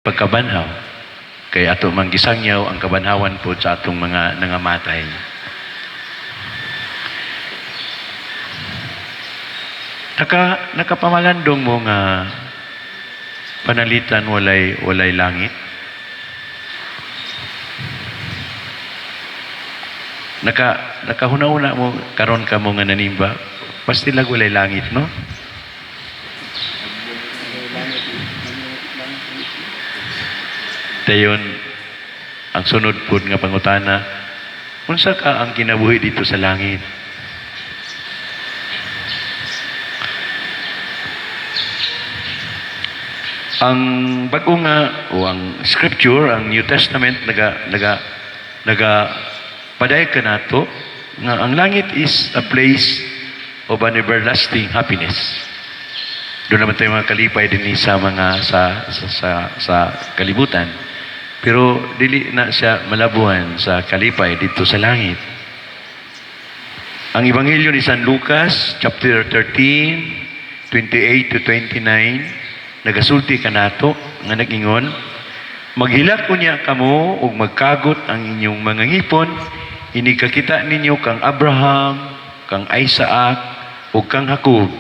pagkabanhaw. Kay ato manggisangyaw ang kabanhawan po sa atong mga nangamatay. Nakapamalandong mo nga panalitan walay langit. Nakahuna-una mo karon ka mo nga nanimba. Pastilag walay langit, no? Dayon ang sunod po nga pangutana, unsa ka ang kinabuhi dito sa langit? Ang bago nga o ang scripture, ang New Testament naga paday ka nato nga ang langit is a place of an everlasting happiness. Doon naman tayo mga kalipay din sa mga sa kalibutan. Pero dili na siya malabuhan sa kalipay dito sa langit. Ang Ebanghelyo ni San Lucas, chapter 13, 28 to 29, nagasulti ka nato nga nag-ingon, maghilak unya kamo ug magkagot ang inyong mga ngipon, inikakita ninyo kang Abraham, kang Isaac, ug kang Jacob,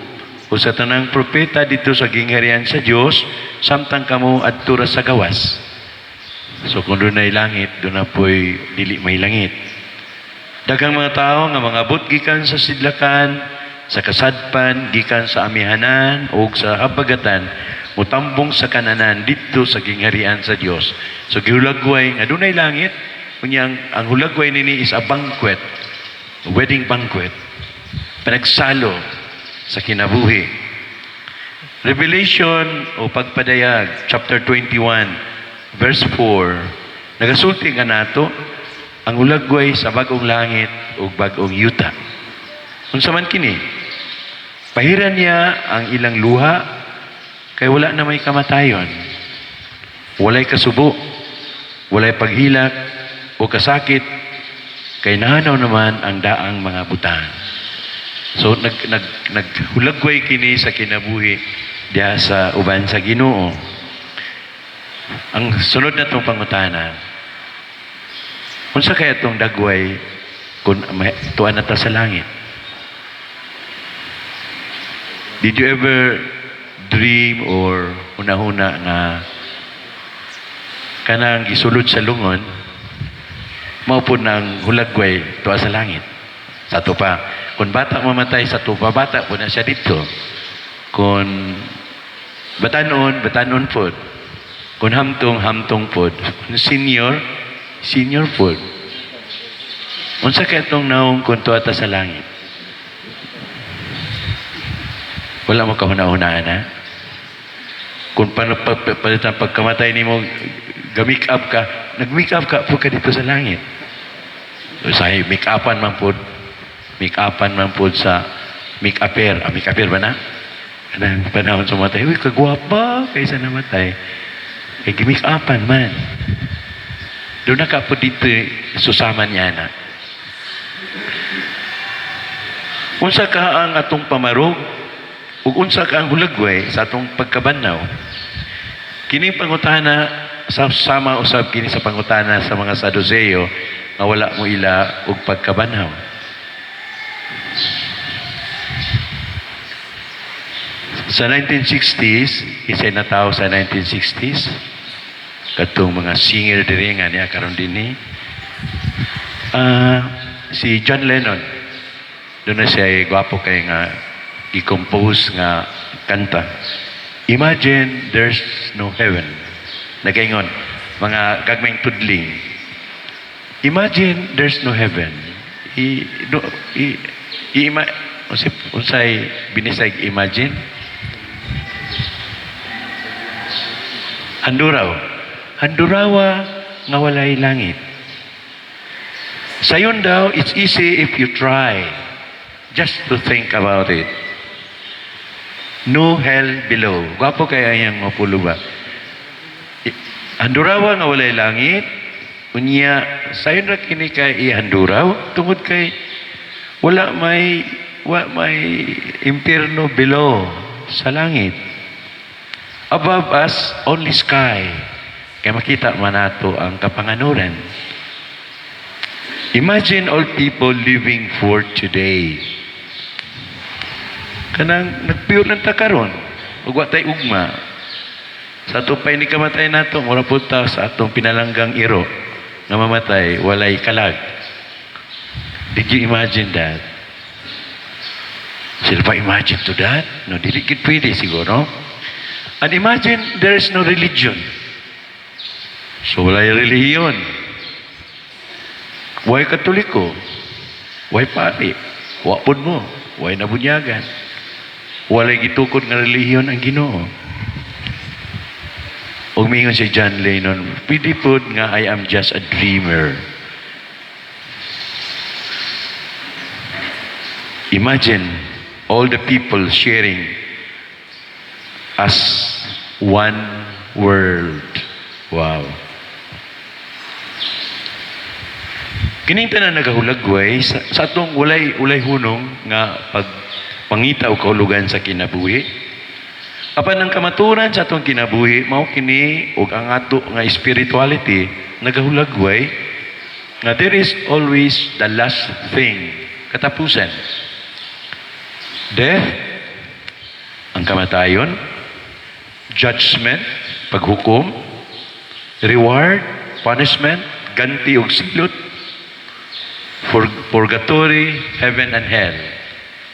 o sa tanang propeta dito sa gingharian sa Dios, samtang kamo adto ra sa gawas. So kung doon ay langit, doon na po'y dili may langit. Daghang mga tao nga mga abot gikan sa sidlakan, sa kasadpan, gikan sa amihanan, o sa habagatan, mutambong sa kananan dito sa gingharian sa Dios. So gihulagway nga doon ay langit, kunya ang hulagway nini is a banquet, a wedding banquet, panagsalo sa kinabuhi. Revelation o pagpadayag, chapter 21, verse 4, nagasulti nga nato ang hulagway sa bagong langit o bagong yuta. Unsa man kini? Pahiran niya ang ilang luha kay wala na may kamatayon. Walay kasubo, walay paghilak o kasakit, kay nahanaw naman ang daang mga butang. So naghulagway kini sa kinabuhi diha sa uban sa Ginoo. Ang sunod na itong pangutana, unsa kaya itong dagway kung tuwan na ta sa langit? Did you ever dream or hunahuna nga kanang gisulod sa lungon, maupod ng hulagway tuwa sa langit? Sa tupa. Kung bata mamatay sa tupa, bata po na siya dito. Kung batanon po. Kung hamtong pod. Kung senior pod. Unsa kaya itong naong kung tuwata sa langit? Wala mo kahuna-hunaan, ha? Kung palitan pagkamatay ni mo, ga-make up ka, nag-make up ka po ka dito sa langit. So, say, make-upan man pod. Make-upan man pod sa make-upper. Make-upper ba na? Anong panahon sumatay? Uy, kagwapa kaysa namatay. Kaya gimik-upan man. Doon na ka po dito susama niya na. Unsa ka ang atong pamarog ug unsa ka ang hulagway sa atong pagkabanaw. Kini pangutana sama usab kini sa pangutana sa mga Saduseo nga wala mo ila og pagkabanaw. Sa 1960s, isa na tao sa 1960s, katong mga singer diri nga niya karon dinhi, si John Lennon, doon na siya gwapo kay nga i-compose nga kanta, Imagine There's No Heaven. Nagaingon, mga gagmayng tudling, Imagine There's No Heaven. Unsay binisay imagine? Handurawa nga walay langit. Sayon daw, it's easy if you try just to think about it. No hell below. Gwapo kaya yang mapulo ba? Handurawa nga walay langit, unya, sayon na kini kay ihanduraw, tungod kay wala may impierno below sa langit. Above us, only sky. Kaya makita man nato ang kapanganuran. Imagine all people living for today. Kanang nagpure ng takaron. Ug wa tay ugma. Sa tupay ni kamatay nato, mura punta sa atong pinalanggang iro nga mamatay, walay kalag. Did you imagine that? Sila pa imagine to that? No, dili gid pwede siguro. And imagine there is no religion. So walay relihiyon. Way katoliko. Way pari. Wapod mo. Way nabunyagan. Walay gitukod nga relihiyon ang Ginoo. Og mingon si John Lennon, pwede po nga I am just a dreamer. Imagine all the people sharing as one world. Wow. Kining tanan nagahulagway sa atong ulay hunong nga pagpangita o kahulugan sa kinabuhi. Apan ang kamaturan sa atong kinabuhi mao kini ug ang ato nga spirituality nagahulagway nga there is always the last thing, katapusan. Death, ang kamatayon, judgment, paghukom, reward, punishment, ganti ug silot, purgatory, heaven and hell.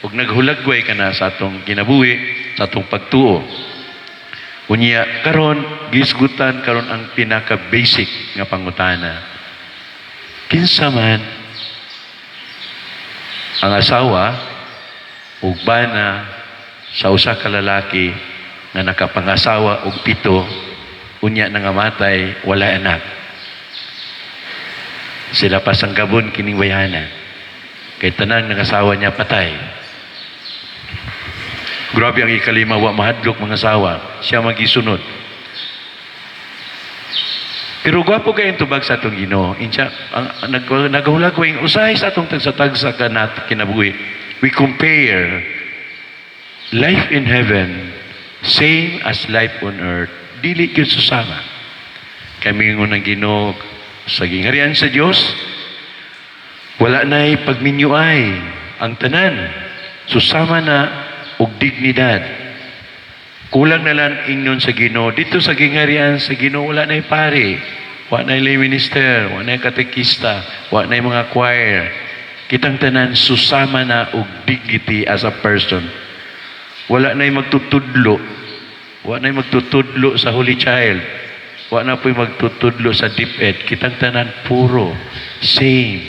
Ug naghulagway ka na sa atong kinabuhi, sa atong pagtuo. Unya karon gisgutan karon ang pinaka-basic nga pangutana. Kinsa man ang asawa ug bana sa usa ka lalaki nga nakapangasawa og 7 unya nangamatay wala anak. Sila pa sanggabon kining bayana. Kay tanan nangasawa niya patay. Grabe ang ikalima, wa mahadlok mga asawa. Siya magisunod. Pero gwapo kayong tubag sa atong Ginoo. Insya, nagahulagway, usahay sa atong tagsa-tagsa ka natin kinabuhi. We compare life in heaven, same as life on earth. Dili yun susama. Kami ng Ginoo sa gingharian sa Diyos, wala na'y pagminyuay ang tanan. Susama na og dignidad. Kulang na lang ingnon sa Ginoo. Dito sa gingharian sa Ginoo wala na'y pari, wala na'y lay minister, wala na'y katekista, wala na'y mga choir. Kitang tanan susama na og dignity as a person. Wala na'y magtutudlo. Wala na'y magtutudlo sa Holy Child. Wala na po'y magtutudlo sa DepEd. Kitang tanan puro same.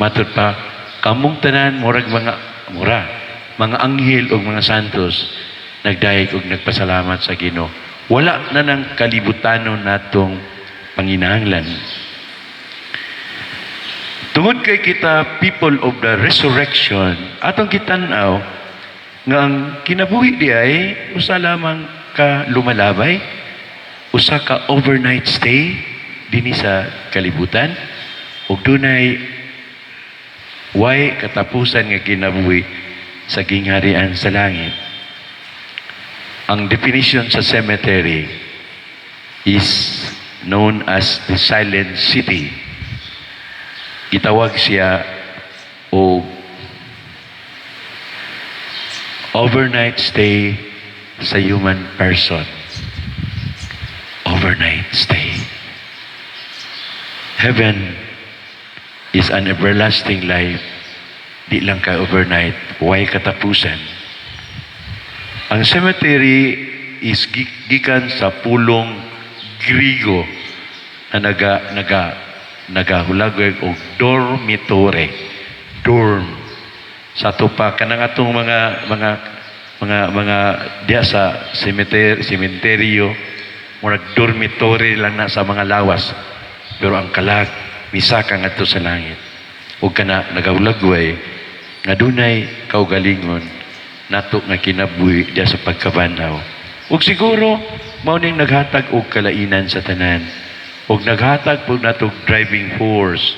Matod pa, kamong tanan murag mga anghel o mga santos nagdayeg og nagpasalamat sa Ginoo. Wala na ng kalibutanon natong panginahanglan. Tungod kay kita people of the resurrection, atong kitanaw nga ang kinabuhi di ay usa lamang ka lumalabay, usa ka overnight stay dinhi sa kalibutan ug dunay way katapusan nga kinabuhi sa gingharian sa langit. Ang definition sa cemetery is known as the silent city. Gitawag siya o overnight stay sa human person. Overnight stay. Heaven is an everlasting life. Di lang ka overnight, way katapusan. Ang cemetery is gikan sa pulong Griego na nagahulagay og dormitory. Dorm. Sa tupa kanang atong mga diya sa cemeteryo, murag dormitory lang na sa mga lawas. Pero ang kalag misa ka ngadto sa langit. Ug kana nagahulagway nga dunay kaugalingon nato nga kinabuhi diya sa pagkabanaw. Ug siguro mao ning naghatag og kalainan sa tanan. Ug naghatag pud natong driving force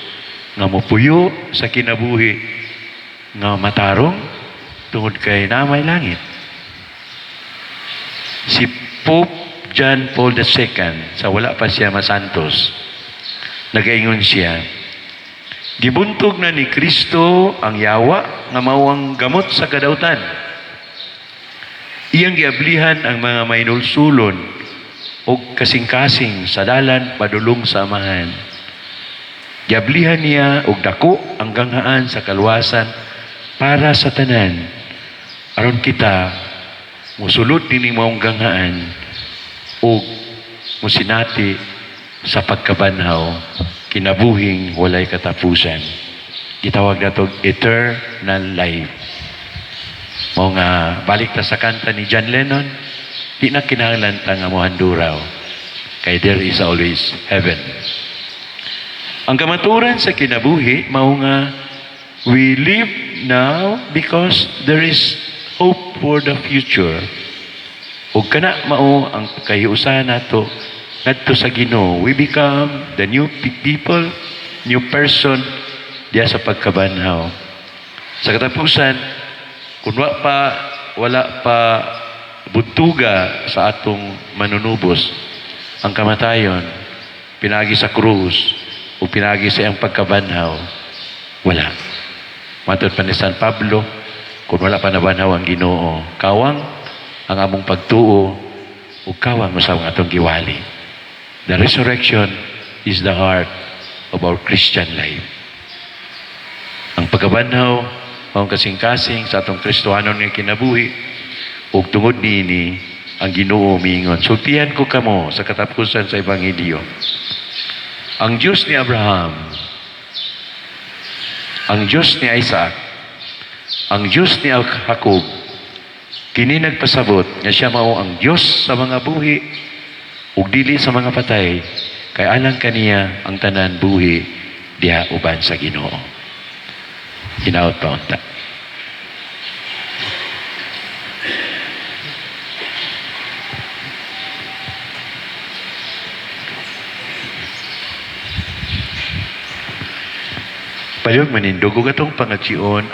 nga mopuyo sa kinabuhi nga matarong tungod kay namay langit. Si Pope John Paul II, sa wala pa siya masantos, nagaingon siya, gibuntog na ni Kristo ang yawa nga mao ang gamot sa kadautan. Iyang giablihan ang mga mainulsulon o kasing-kasing sa dalan padulong sa amahan. Giablihan niya og dako ang ganghaan sa kalwasan para sa tanan. Aron kita musulod din maong ganghaan o musinati sa pagkabanhaw kinabuhing walay katapusan. Gitawag na itong eternal life. Mao nga balik ta sa kanta ni John Lennon, di na kinahanglan ta nga mohanduraw kay there is always heaven. Ang kamaturan sa kinabuhi mao nga we live now because there is hope for the future. Ug kana mao ang kahiusahan nato ngadto sa Ginoo. We become the new people, new person diya sa pagkabanhaw. Sa katapusan, kung wala pa buntuga sa atong manunubos, ang kamatayon, pinagi sa krus, o pinagi sa iyang pagkabanhaw, wala. Matod pa ni San Pablo, kung wala pa nabanhaw ang Ginoo, kawang ang among pagtuo, o kawang masawang atong giwali. The resurrection is the heart of our Christian life. Ang pagkabanhaw, ang kasing-kasing sa atong Kristohanon nga kinabuhi, ug tungod niini ang Ginoo miingon, sultihan ko kamo sa katapusan sa Ebanghelyo. Ang Diyos ni Abraham, ang Diyos ni Isaac, ang Diyos ni Jacob, kini nagpasabot nga siya mao ang Diyos sa mga buhi ug dili sa mga patay, kay alang kaniya ang tanan buhi diha uban sa Ginoo. Hinaot pa unta. Payog manindog ug atong pangatsion